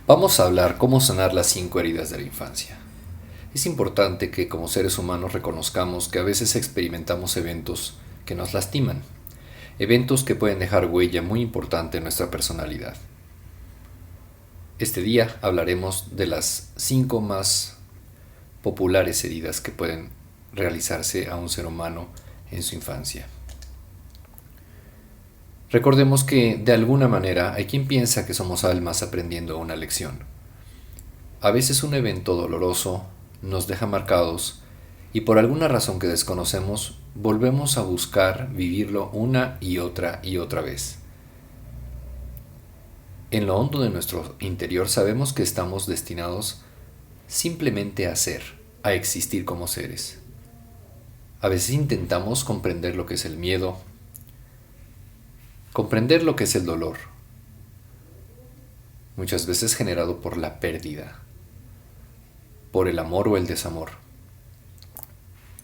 Vamos a hablar cómo sanar las 5 heridas de la infancia. Es importante que como seres humanos reconozcamos que a veces experimentamos eventos que nos lastiman, eventos que pueden dejar huella muy importante en nuestra personalidad. Este día hablaremos de las 5 más populares heridas que pueden realizarse a un ser humano en su infancia. Recordemos que de alguna manera hay quien piensa que somos almas aprendiendo una lección. A veces un evento doloroso nos deja marcados y por alguna razón que desconocemos volvemos a buscar vivirlo una y otra vez. En lo hondo de nuestro interior sabemos que estamos destinados simplemente a ser, a existir como seres. A veces intentamos comprender lo que es el miedo, comprender lo que es el dolor, muchas veces generado por la pérdida, por el amor o el desamor.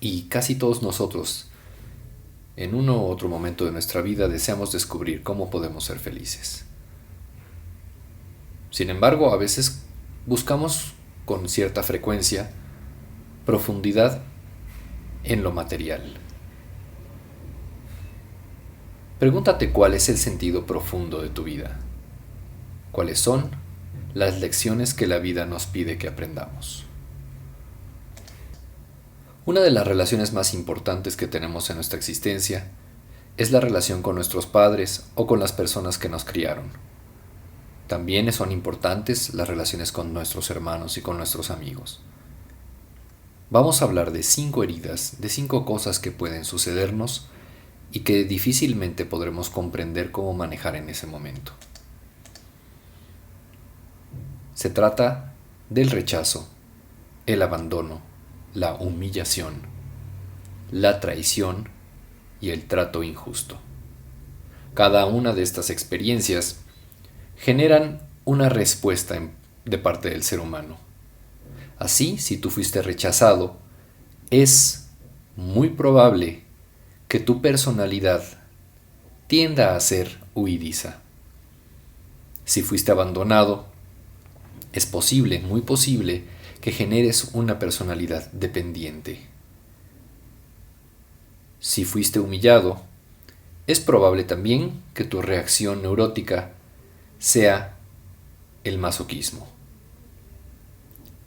Y casi todos nosotros, en uno u otro momento de nuestra vida, deseamos descubrir cómo podemos ser felices. Sin embargo, a veces buscamos con cierta frecuencia profundidad en lo material. Pregúntate cuál es el sentido profundo de tu vida. ¿Cuáles son las lecciones que la vida nos pide que aprendamos? Una de las relaciones más importantes que tenemos en nuestra existencia es la relación con nuestros padres o con las personas que nos criaron. También son importantes las relaciones con nuestros hermanos y con nuestros amigos. Vamos a hablar de 5 heridas, de 5 cosas que pueden sucedernos y que difícilmente podremos comprender cómo manejar en ese momento. Se trata del rechazo, el abandono, la humillación, la traición y el trato injusto. Cada una de estas experiencias generan una respuesta de parte del ser humano. Así, si tú fuiste rechazado, es muy probable que tu personalidad tienda a ser huidiza. Si fuiste abandonado, es posible, muy posible, que generes una personalidad dependiente. Si fuiste humillado, es probable también que tu reacción neurótica sea el masoquismo.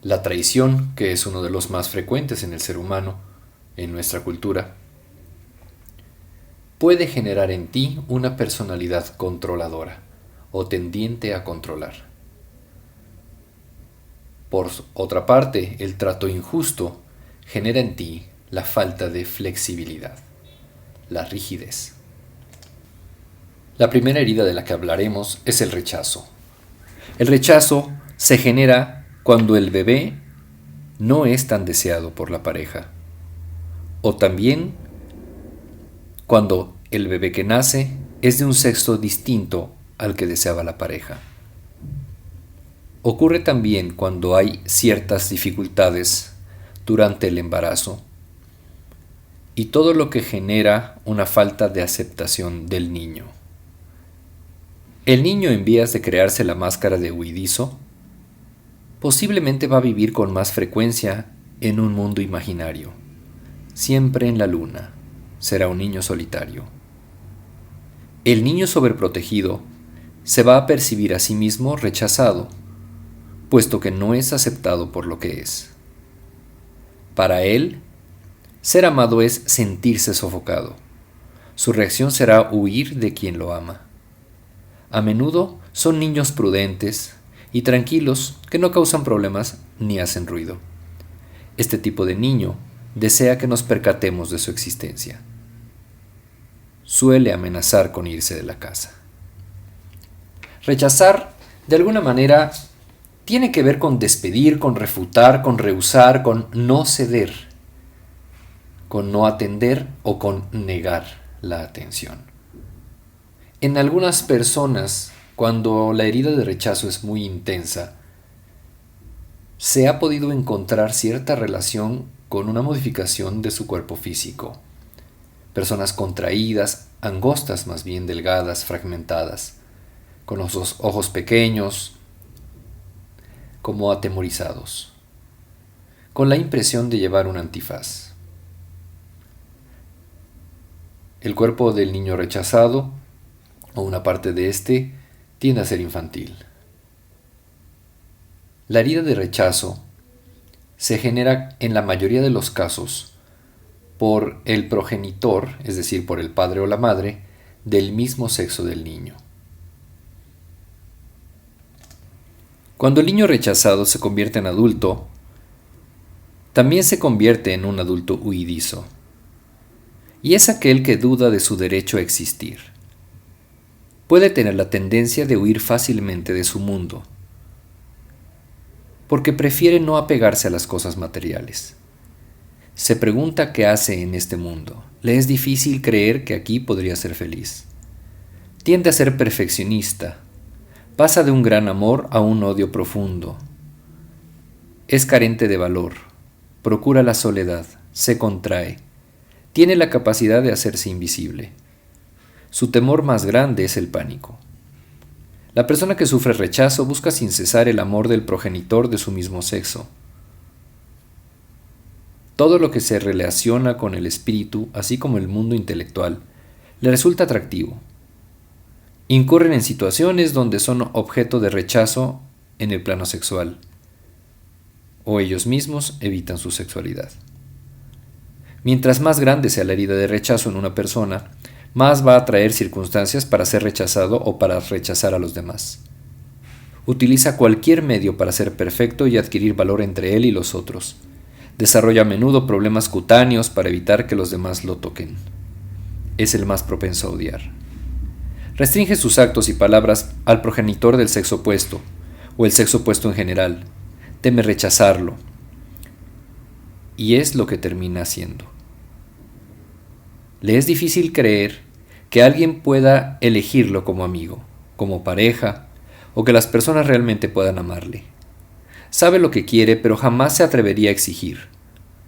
La traición, que es uno de los más frecuentes en el ser humano, en nuestra cultura, puede generar en ti una personalidad controladora o tendiente a controlar. Por otra parte, el trato injusto genera en ti la falta de flexibilidad, la rigidez. La primera herida de la que hablaremos es el rechazo. El rechazo se genera cuando el bebé no es tan deseado por la pareja, o también cuando el bebé que nace es de un sexo distinto al que deseaba la pareja. Ocurre también cuando hay ciertas dificultades durante el embarazo y todo lo que genera una falta de aceptación del niño. El niño, en vías de crearse la máscara de huidizo, posiblemente va a vivir con más frecuencia en un mundo imaginario, siempre en la luna. Será un niño solitario. El niño sobreprotegido se va a percibir a sí mismo rechazado, puesto que no es aceptado por lo que es. Para él, ser amado es sentirse sofocado. Su reacción será huir de quien lo ama. A menudo son niños prudentes y tranquilos que no causan problemas ni hacen ruido. Este tipo de niño desea que nos percatemos de su existencia. Suele amenazar con irse de la casa. Rechazar, de alguna manera, tiene que ver con despedir, con refutar, con rehusar, con no ceder, con no atender o con negar la atención. En algunas personas, cuando la herida de rechazo es muy intensa, se ha podido encontrar cierta relación con una modificación de su cuerpo físico. Personas contraídas, angostas más bien, delgadas, fragmentadas, con los ojos pequeños, como atemorizados, con la impresión de llevar un antifaz. El cuerpo del niño rechazado, o una parte de éste, tiende a ser infantil. La herida de rechazo se genera en la mayoría de los casos por el progenitor, es decir, por el padre o la madre, del mismo sexo del niño. Cuando el niño rechazado se convierte en adulto, también se convierte en un adulto huidizo, y es aquel que duda de su derecho a existir. Puede tener la tendencia de huir fácilmente de su mundo, porque prefiere no apegarse a las cosas materiales. Se pregunta qué hace en este mundo. Le es difícil creer que aquí podría ser feliz. Tiende a ser perfeccionista. Pasa de un gran amor a un odio profundo. Es carente de valor. Procura la soledad. Se contrae. Tiene la capacidad de hacerse invisible. Su temor más grande es el pánico. La persona que sufre rechazo busca sin cesar el amor del progenitor de su mismo sexo. Todo lo que se relaciona con el espíritu, así como el mundo intelectual, le resulta atractivo. Incurren en situaciones donde son objeto de rechazo en el plano sexual, o ellos mismos evitan su sexualidad. Mientras más grande sea la herida de rechazo en una persona, más va a atraer circunstancias para ser rechazado o para rechazar a los demás. Utiliza cualquier medio para ser perfecto y adquirir valor entre él y los otros. Desarrolla a menudo problemas cutáneos para evitar que los demás lo toquen. Es el más propenso a odiar. Restringe sus actos y palabras al progenitor del sexo opuesto, o el sexo opuesto en general. Teme rechazarlo. Y es lo que termina haciendo. Le es difícil creer que alguien pueda elegirlo como amigo, como pareja, o que las personas realmente puedan amarle. Sabe lo que quiere, pero jamás se atrevería a exigir,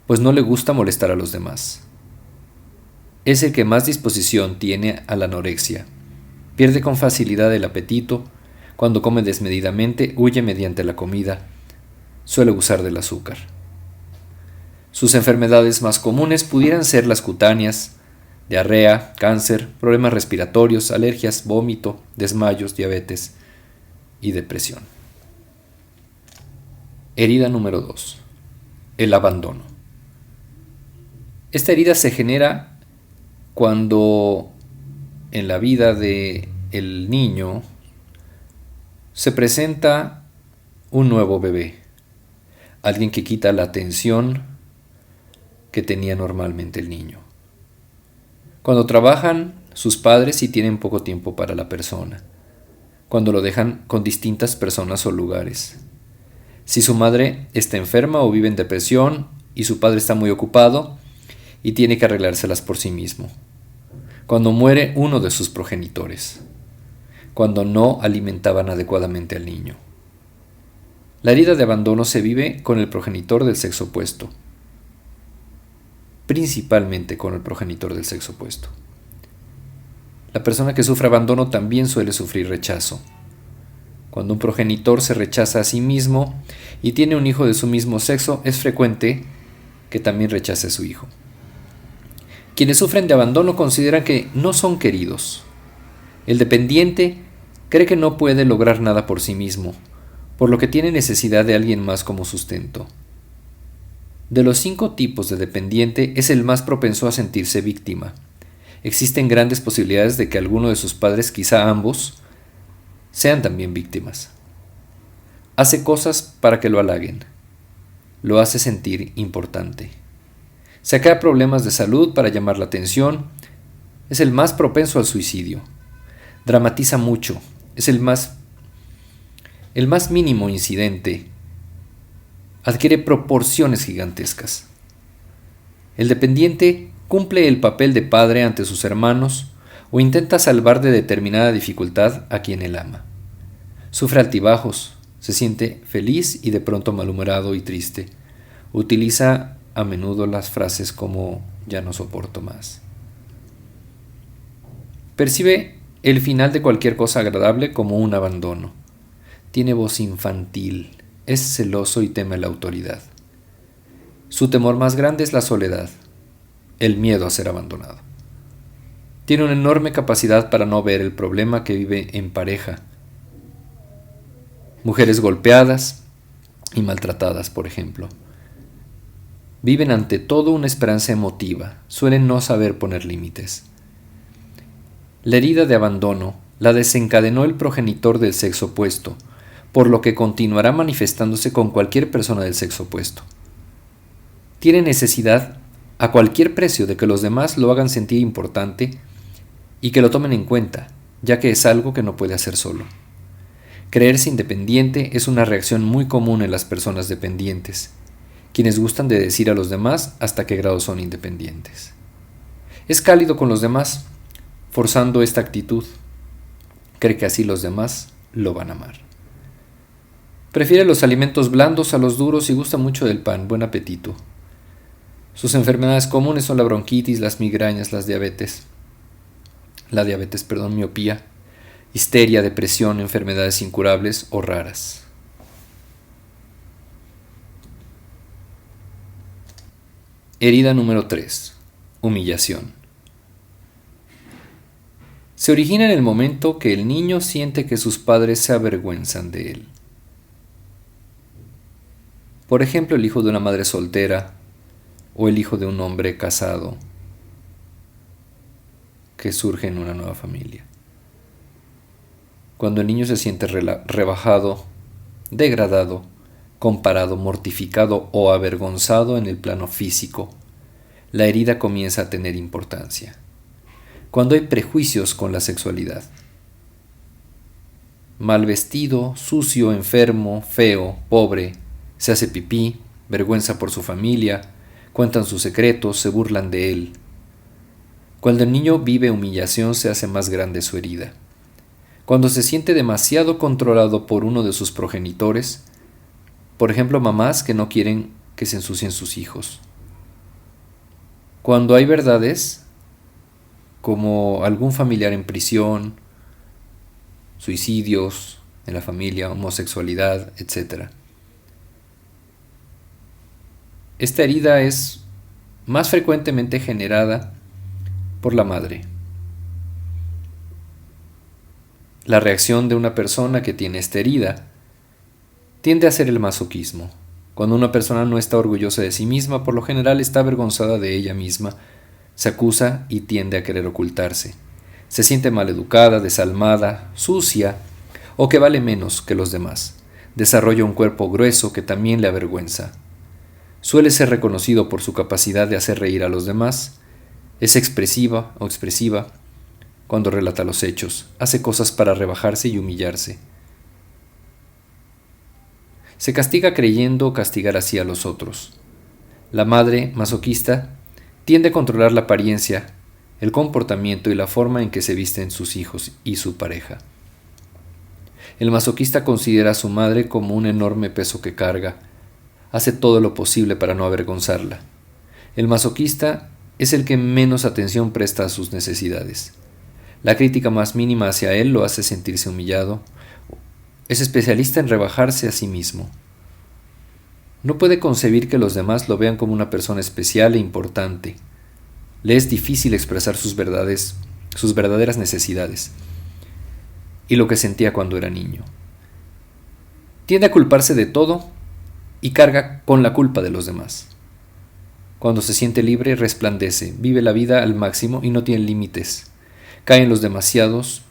pues no le gusta molestar a los demás. Es el que más disposición tiene a la anorexia. Pierde con facilidad el apetito, cuando come desmedidamente huye mediante la comida, suele usar del azúcar. Sus enfermedades más comunes pudieran ser las cutáneas, diarrea, cáncer, problemas respiratorios, alergias, vómito, desmayos, diabetes y depresión. Herida número 2. El abandono. Esta herida se genera cuando en la vida del niño se presenta un nuevo bebé, alguien que quita la atención que tenía normalmente el niño. Cuando trabajan sus padres y tienen poco tiempo para la persona, cuando lo dejan con distintas personas o lugares. Si su madre está enferma o vive en depresión y su padre está muy ocupado y tiene que arreglárselas por sí mismo. Cuando muere uno de sus progenitores. Cuando no alimentaban adecuadamente al niño. La herida de abandono se vive con el progenitor del sexo opuesto. Principalmente con el progenitor del sexo opuesto. La persona que sufre abandono también suele sufrir rechazo. Cuando un progenitor se rechaza a sí mismo y tiene un hijo de su mismo sexo, es frecuente que también rechace a su hijo. Quienes sufren de abandono consideran que no son queridos. El dependiente cree que no puede lograr nada por sí mismo, por lo que tiene necesidad de alguien más como sustento. De los 5 tipos de dependiente, es el más propenso a sentirse víctima. Existen grandes posibilidades de que alguno de sus padres, quizá ambos, sean también víctimas. Hace cosas para que lo halaguen. Lo hace sentir importante. Se crea problemas de salud para llamar la atención. Es el más propenso al suicidio. Dramatiza mucho. Es el más mínimo incidente adquiere proporciones gigantescas. El dependiente cumple el papel de padre ante sus hermanos o intenta salvar de determinada dificultad a quien él ama. Sufre altibajos, se siente feliz y de pronto malhumorado y triste. Utiliza a menudo las frases como "ya no soporto más". Percibe el final de cualquier cosa agradable como un abandono. Tiene voz infantil, es celoso y teme la autoridad. Su temor más grande es la soledad, el miedo a ser abandonado. Tiene una enorme capacidad para no ver el problema que vive en pareja. Mujeres golpeadas y maltratadas, por ejemplo. Viven ante todo una esperanza emotiva, suelen no saber poner límites. La herida de abandono la desencadenó el progenitor del sexo opuesto, por lo que continuará manifestándose con cualquier persona del sexo opuesto. Tiene necesidad a cualquier precio de que los demás lo hagan sentir importante y que lo tomen en cuenta, ya que es algo que no puede hacer solo. Creerse independiente es una reacción muy común en las personas dependientes, quienes gustan de decir a los demás hasta qué grado son independientes. Es cálido con los demás, forzando esta actitud. Cree que así los demás lo van a amar. Prefiere los alimentos blandos a los duros y gusta mucho del pan. Buen apetito. Sus enfermedades comunes son la bronquitis, las migrañas, miopía, histeria, depresión, enfermedades incurables o raras. Herida número 3. Humillación. Se origina en el momento que el niño siente que sus padres se avergüenzan de él. Por ejemplo, el hijo de una madre soltera o el hijo de un hombre casado que surge en una nueva familia. Cuando el niño se siente rebajado, degradado, comparado, mortificado o avergonzado en el plano físico, la herida comienza a tener importancia. Cuando hay prejuicios con la sexualidad. Mal vestido, sucio, enfermo, feo, pobre, se hace pipí, vergüenza por su familia, cuentan sus secretos, se burlan de él. Cuando el niño vive humillación se hace más grande su herida. Cuando se siente demasiado controlado por uno de sus progenitores, por ejemplo mamás que no quieren que se ensucien sus hijos. Cuando hay verdades como algún familiar en prisión, suicidios en la familia, homosexualidad, etc. Esta herida es más frecuentemente generada por la madre. La reacción de una persona que tiene esta herida tiende a ser el masoquismo. Cuando una persona no está orgullosa de sí misma, por lo general está avergonzada de ella misma, se acusa y tiende a querer ocultarse. Se siente maleducada, desalmada, sucia o que vale menos que los demás. Desarrolla un cuerpo grueso que también le avergüenza. Suele ser reconocido por su capacidad de hacer reír a los demás. Es expresiva o expresiva cuando relata los hechos. Hace cosas para rebajarse y humillarse. Se castiga creyendo castigar así a los otros. La madre masoquista tiende a controlar la apariencia, el comportamiento y la forma en que se visten sus hijos y su pareja. El masoquista considera a su madre como un enorme peso que carga. Hace todo lo posible para no avergonzarla. El masoquista es el que menos atención presta a sus necesidades. La crítica más mínima hacia él lo hace sentirse humillado. Es especialista en rebajarse a sí mismo. No puede concebir que los demás lo vean como una persona especial e importante. Le es difícil expresar sus verdaderas necesidades y lo que sentía cuando era niño. Tiende a culparse de todo y carga con la culpa de los demás. Cuando se siente libre, resplandece, vive la vida al máximo y no tiene límites. Cae en los demasiados,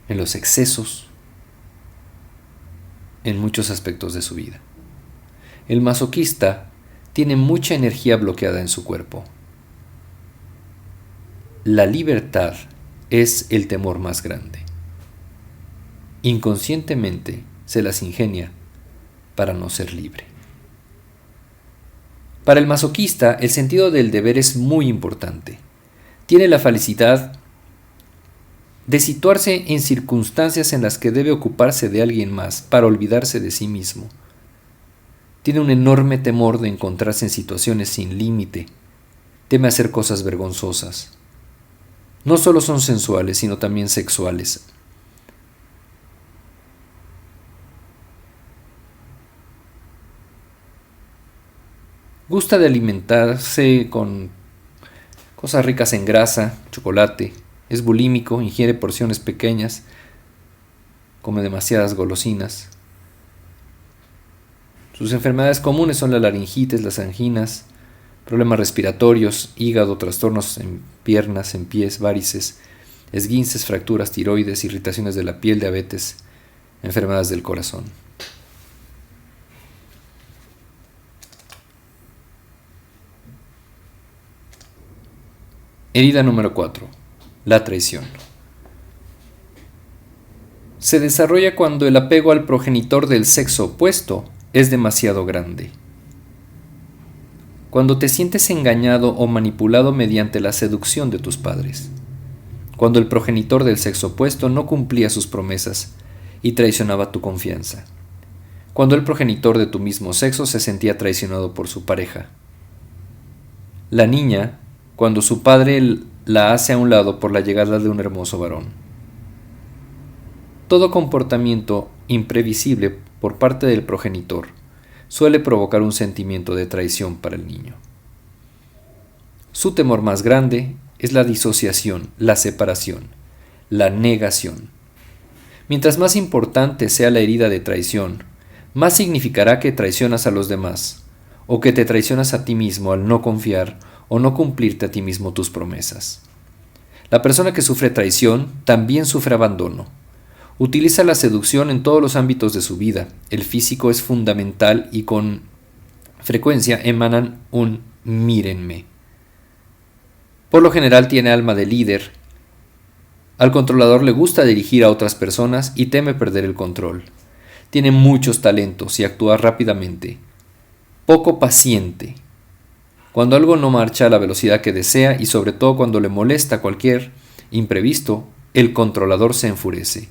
en los excesos, en muchos aspectos de su vida. El masoquista tiene mucha energía bloqueada en su cuerpo. La libertad es el temor más grande. Inconscientemente se las ingenia para no ser libre. Para el masoquista, el sentido del deber es muy importante. Tiene la felicidad de situarse en circunstancias en las que debe ocuparse de alguien más para olvidarse de sí mismo. Tiene un enorme temor de encontrarse en situaciones sin límite. Teme hacer cosas vergonzosas. No solo son sensuales, sino también sexuales. Gusta de alimentarse con cosas ricas en grasa, chocolate. Es bulímico, ingiere porciones pequeñas, come demasiadas golosinas. Sus enfermedades comunes son la laringitis, las anginas, problemas respiratorios, hígado, trastornos en piernas, en pies, varices, esguinces, fracturas, tiroides, irritaciones de la piel, diabetes, enfermedades del corazón. Herida número 4. La traición. Se desarrolla cuando el apego al progenitor del sexo opuesto es demasiado grande. Cuando te sientes engañado o manipulado mediante la seducción de tus padres. Cuando el progenitor del sexo opuesto no cumplía sus promesas y traicionaba tu confianza. Cuando el progenitor de tu mismo sexo se sentía traicionado por su pareja. La niña, cuando su padre la hace a un lado por la llegada de un hermoso varón. Todo comportamiento imprevisible por parte del progenitor suele provocar un sentimiento de traición para el niño. Su temor más grande es la disociación, la separación, la negación. Mientras más importante sea la herida de traición, más significará que traicionas a los demás, o que te traicionas a ti mismo al no confiar o no cumplirte a ti mismo tus promesas. La persona que sufre traición también sufre abandono. Utiliza la seducción en todos los ámbitos de su vida. El físico es fundamental y con frecuencia emanan un mírenme. Por lo general tiene alma de líder. Al controlador le gusta dirigir a otras personas y teme perder el control. Tiene muchos talentos y actúa rápidamente. Poco paciente. Cuando algo no marcha a la velocidad que desea y sobre todo cuando le molesta cualquier imprevisto, el controlador se enfurece.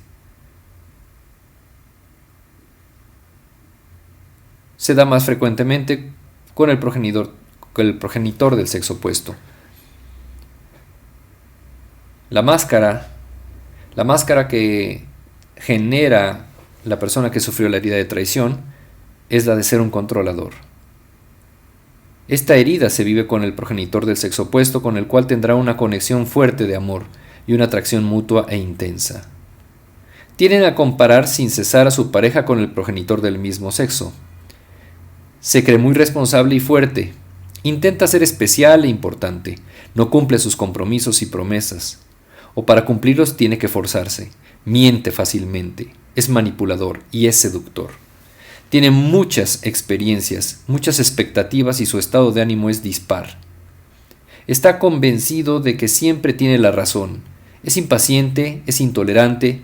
Se da más frecuentemente con el progenitor del sexo opuesto. La máscara que genera la persona que sufrió la herida de traición es la de ser un controlador. Esta herida se vive con el progenitor del sexo opuesto, con el cual tendrá una conexión fuerte de amor y una atracción mutua e intensa. Tienden a comparar sin cesar a su pareja con el progenitor del mismo sexo. Se cree muy responsable y fuerte. Intenta ser especial e importante. No cumple sus compromisos y promesas. O para cumplirlos tiene que forzarse. Miente fácilmente. Es manipulador y es seductor. Tiene muchas experiencias, muchas expectativas y su estado de ánimo es dispar. Está convencido de que siempre tiene la razón. Es impaciente, es intolerante,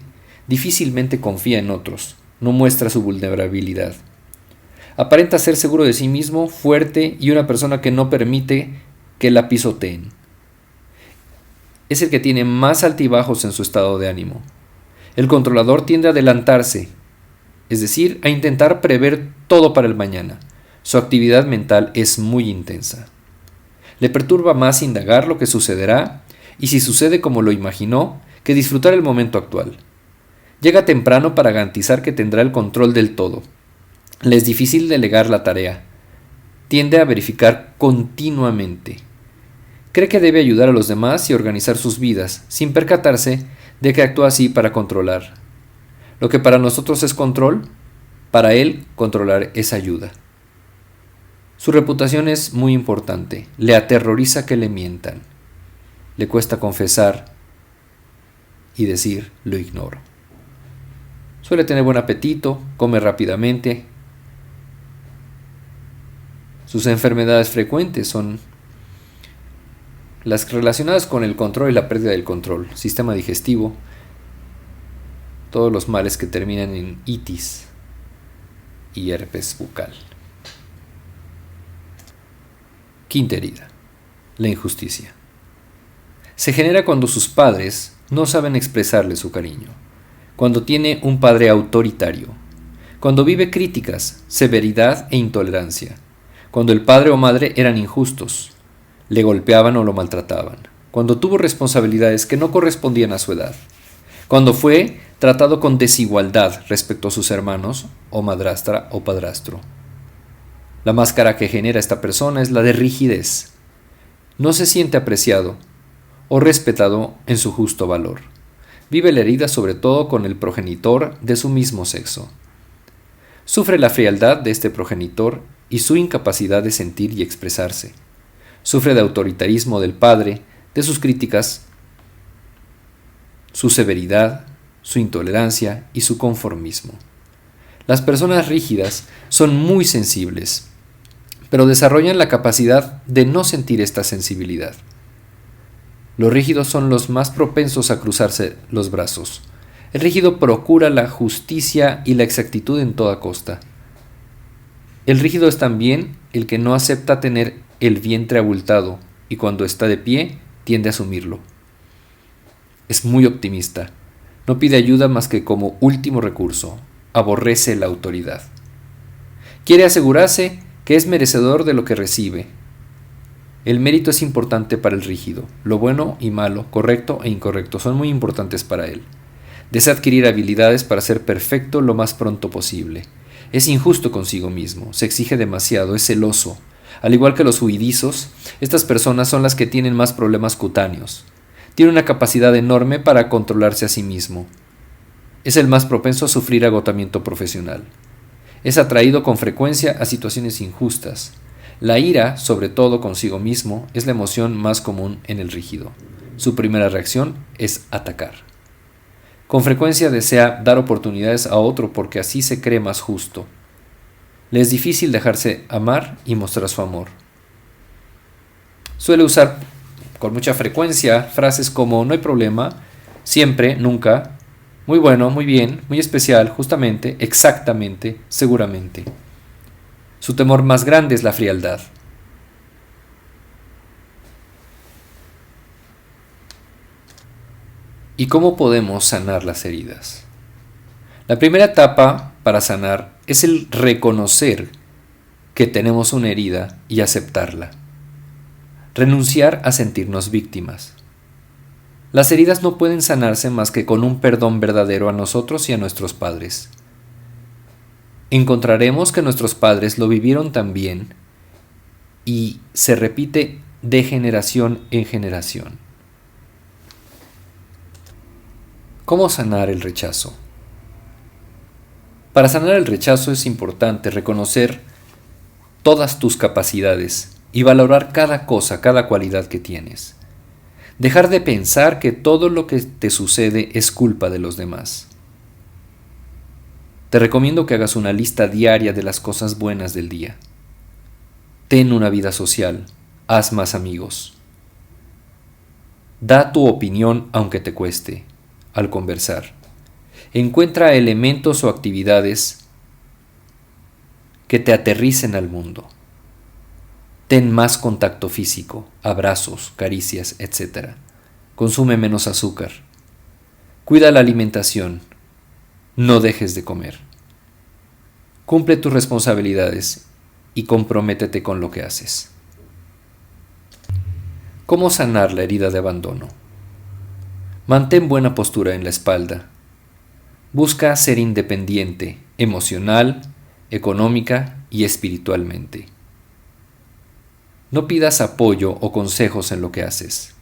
difícilmente confía en otros. No muestra su vulnerabilidad. Aparenta ser seguro de sí mismo, fuerte y una persona que no permite que la pisoteen. Es el que tiene más altibajos en su estado de ánimo. El controlador tiende a adelantarse, es decir, a intentar prever todo para el mañana. Su actividad mental es muy intensa. Le perturba más indagar lo que sucederá y si sucede como lo imaginó, que disfrutar el momento actual. Llega temprano para garantizar que tendrá el control del todo. Le es difícil delegar la tarea. Tiende a verificar continuamente. Cree que debe ayudar a los demás y organizar sus vidas, sin percatarse de que actúa así para controlar. Lo que para nosotros es control, para él controlar es ayuda. Su reputación es muy importante. Le aterroriza que le mientan. Le cuesta confesar y decir lo ignoro. Suele tener buen apetito, come rápidamente. Sus enfermedades frecuentes son las relacionadas con el control y la pérdida del control, sistema digestivo, todos los males que terminan en itis y herpes bucal. Quinta herida, la injusticia. Se genera cuando sus padres no saben expresarle su cariño, cuando tiene un padre autoritario, cuando vive críticas, severidad e intolerancia, cuando el padre o madre eran injustos, le golpeaban o lo maltrataban, cuando tuvo responsabilidades que no correspondían a su edad, cuando fue tratado con desigualdad respecto a sus hermanos o madrastra o padrastro. La máscara que genera esta persona es la de rigidez. No se siente apreciado o respetado en su justo valor. Vive la herida sobre todo con el progenitor de su mismo sexo. Sufre la frialdad de este progenitor y su incapacidad de sentir y expresarse. Sufre de autoritarismo del padre, de sus críticas, su severidad, su intolerancia y su conformismo. Las personas rígidas son muy sensibles, pero desarrollan la capacidad de no sentir esta sensibilidad. Los rígidos son los más propensos a cruzarse los brazos. El rígido procura la justicia y la exactitud en toda costa. El rígido es también el que no acepta tener el vientre abultado y cuando está de pie tiende a asumirlo. Es muy optimista. No pide ayuda más que como último recurso. Aborrece la autoridad. Quiere asegurarse que es merecedor de lo que recibe. El mérito es importante para el rígido. Lo bueno y malo, correcto e incorrecto son muy importantes para él. Desea adquirir habilidades para ser perfecto lo más pronto posible. Es injusto consigo mismo, se exige demasiado, es celoso. Al igual que los huidizos, estas personas son las que tienen más problemas cutáneos. Tiene una capacidad enorme para controlarse a sí mismo. Es el más propenso a sufrir agotamiento profesional. Es atraído con frecuencia a situaciones injustas. La ira, sobre todo consigo mismo, es la emoción más común en el rígido. Su primera reacción es atacar. Con frecuencia desea dar oportunidades a otro porque así se cree más justo. Le es difícil dejarse amar y mostrar su amor. Suele usar con mucha frecuencia frases como no hay problema, siempre, nunca, muy bueno, muy bien, muy especial, justamente, exactamente, seguramente. Su temor más grande es la frialdad. ¿Y cómo podemos sanar las heridas? La primera etapa para sanar es el reconocer que tenemos una herida y aceptarla. Renunciar a sentirnos víctimas. Las heridas no pueden sanarse más que con un perdón verdadero a nosotros y a nuestros padres. Encontraremos que nuestros padres lo vivieron también y se repite de generación en generación. ¿Cómo sanar el rechazo? Para sanar el rechazo es importante reconocer todas tus capacidades y valorar cada cosa, cada cualidad que tienes. Dejar de pensar que todo lo que te sucede es culpa de los demás. Te recomiendo que hagas una lista diaria de las cosas buenas del día. Ten una vida social, haz más amigos. Da tu opinión aunque te cueste, al conversar. Encuentra elementos o actividades que te aterricen al mundo. Ten más contacto físico, abrazos, caricias, etc. Consume menos azúcar. Cuida la alimentación. No dejes de comer. Cumple tus responsabilidades y comprométete con lo que haces. ¿Cómo sanar la herida de abandono? Mantén buena postura en la espalda. Busca ser independiente, emocional, económica y espiritualmente. No pidas apoyo o consejos en lo que haces.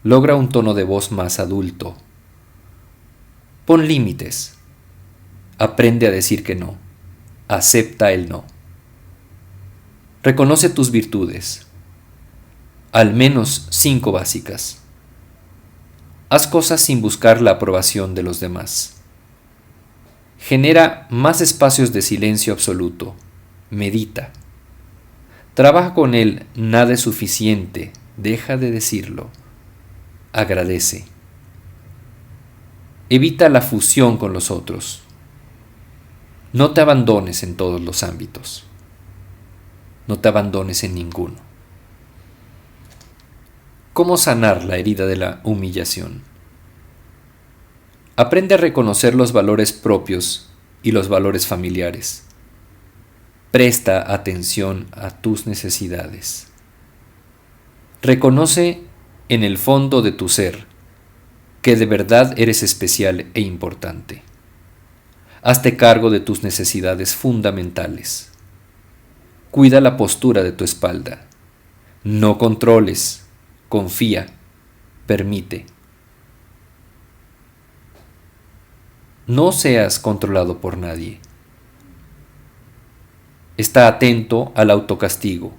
Logra un tono de voz más adulto. Pon límites. Aprende a decir que no. Acepta el no. Reconoce tus virtudes. Al menos 5 básicas. Haz cosas sin buscar la aprobación de los demás. Genera más espacios de silencio absoluto. Medita. Trabaja con el nada es suficiente. Deja de decirlo. Agradece. Evita la fusión con los otros. No te abandones en todos los ámbitos. No te abandones en ninguno. ¿Cómo sanar la herida de la humillación? Aprende a reconocer los valores propios y los valores familiares. Presta atención a tus necesidades. Reconoce en el fondo de tu ser que de verdad eres especial e importante. Hazte cargo de tus necesidades fundamentales. Cuida la postura de tu espalda. No controles, confía, permite. No seas controlado por nadie. Está atento al autocastigo.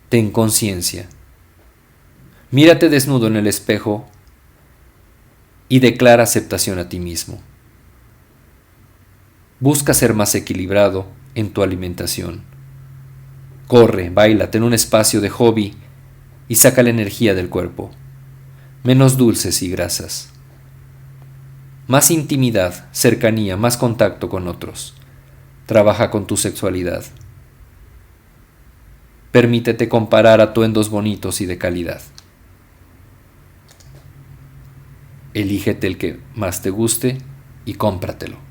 Ten conciencia. Mírate desnudo en el espejo y declara aceptación a ti mismo. Busca ser más equilibrado en tu alimentación. Corre, baila, ten un espacio de hobby y saca la energía del cuerpo. Menos dulces y grasas. Más intimidad, cercanía, más contacto con otros. Trabaja con tu sexualidad. Permítete comparar atuendos bonitos y de calidad. Elígete el que más te guste y cómpratelo.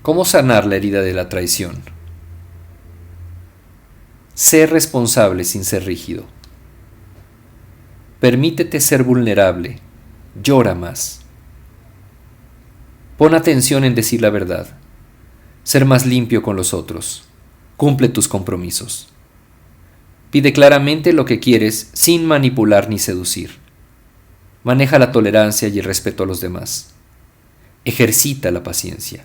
¿Cómo sanar la herida de la traición? Sé responsable sin ser rígido. Permítete ser vulnerable. Llora más. Pon atención en decir la verdad. Ser más limpio con los otros. Cumple tus compromisos. Pide claramente lo que quieres sin manipular ni seducir. Maneja la tolerancia y el respeto a los demás. Ejercita la paciencia.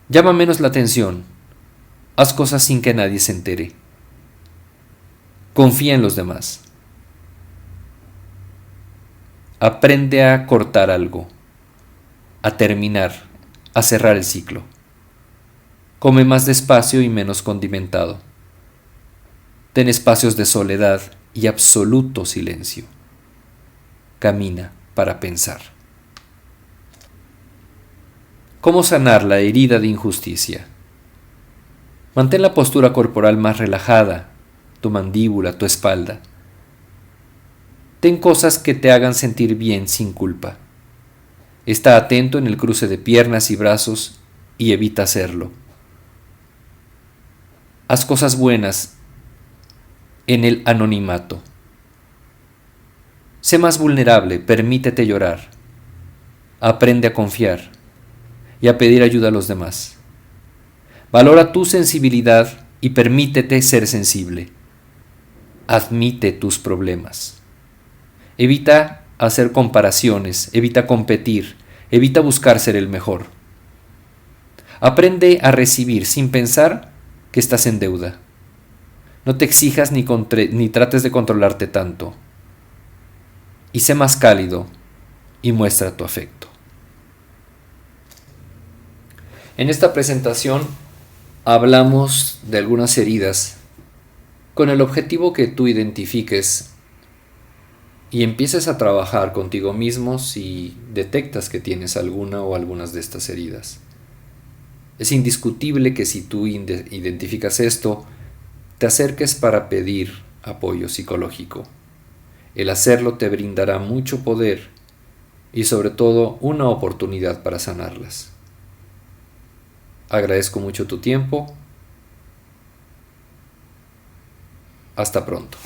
Llama menos la atención. Haz cosas sin que nadie se entere. Confía en los demás. Aprende a cortar algo, a terminar, a cerrar el ciclo. Come más despacio y menos condimentado. Ten espacios de soledad y absoluto silencio. Camina para pensar. ¿Cómo sanar la herida de injusticia? Mantén la postura corporal más relajada, tu mandíbula, tu espalda. Ten cosas que te hagan sentir bien sin culpa. Está atento en el cruce de piernas y brazos y evita hacerlo. Haz cosas buenas en el anonimato. Sé más vulnerable, permítete llorar. Aprende a confiar y a pedir ayuda a los demás. Valora tu sensibilidad y permítete ser sensible. Admite tus problemas. Evita hacer comparaciones, evita competir, evita buscar ser el mejor. Aprende a recibir sin pensar que estás en deuda. No te exijas ni trates de controlarte tanto. Y sé más cálido y muestra tu afecto. En esta presentación hablamos de algunas heridas con el objetivo que tú identifiques y empieces a trabajar contigo mismo si detectas que tienes alguna o algunas de estas heridas. Es indiscutible que si tú identificas esto, te acerques para pedir apoyo psicológico. El hacerlo te brindará mucho poder y sobre todo una oportunidad para sanarlas. Agradezco mucho tu tiempo. Hasta pronto.